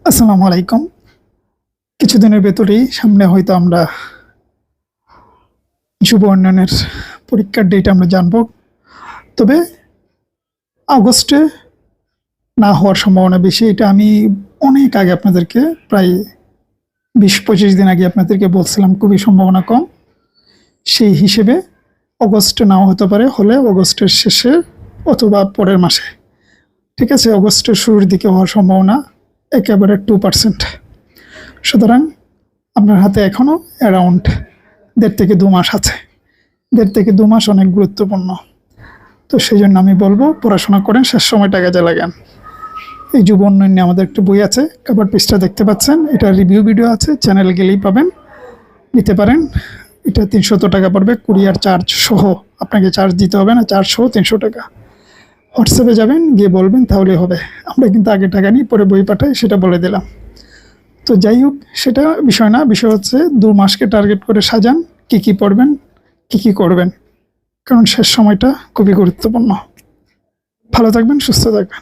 আসসালামু আলাইকুম। কিছুদিনের ভেতরেই সামনে হয়তো আমরা যুব উন্নয়নের পরীক্ষার ডেট আমরা জানব। তবে আগস্টে না হওয়ার সম্ভাবনা বেশি। এটা আমি অনেক আগে আপনাদেরকে প্রায় ২০-২৫ দিন আগে আপনাদেরকে বলছিলাম খুবই সম্ভাবনা কম। সেই হিসেবে অগস্টে নাও হতে পারে, হলে অগস্টের শেষে অথবা পরের মাসে। ঠিক আছে, অগস্টের শুরুর দিকে হওয়ার সম্ভাবনা একেবারে 2%। সুতরাং আপনার হাতে এখনও অ্যারাউন্ড ১.৫ থেকে ২ মাস আছে। ১.৫ থেকে ২ মাস অনেক গুরুত্বপূর্ণ। তো সেই জন্য আমি বলবো পড়াশোনা করেন, শেষ সময়টা কাজে লাগান। এই যুব উন্নয়ন নিয়ে আমাদের একটা বই আছে, কভার পেজটা দেখতে পাচ্ছেন। এটা রিভিউ ভিডিও আছে, চ্যানেলে গেলেই পাবেন, নিতে পারেন। এটা ৩০০ টাকা পড়বে, কুরিয়ার চার্জ সহ। আপনাকে চার্জ দিতে হবে না, চার্জ সহ ৩০০ টাকা। হোয়াটসঅ্যাপে যাবেন, গিয়ে বলবেন, তাহলে হবে। আমরা কিন্তু আগে টাকা নিই, পরে বই পাঠাই, সেটা বলে দিলাম। তো যাই হোক, সেটা বিষয় না। বিষয় হচ্ছে ২ মাসকে টার্গেট করে সাজান, কী কী পড়বেন, কী কী করবেন, কারণ শেষ সময়টা খুবই গুরুত্বপূর্ণ। ভালো থাকবেন, সুস্থ থাকবেন।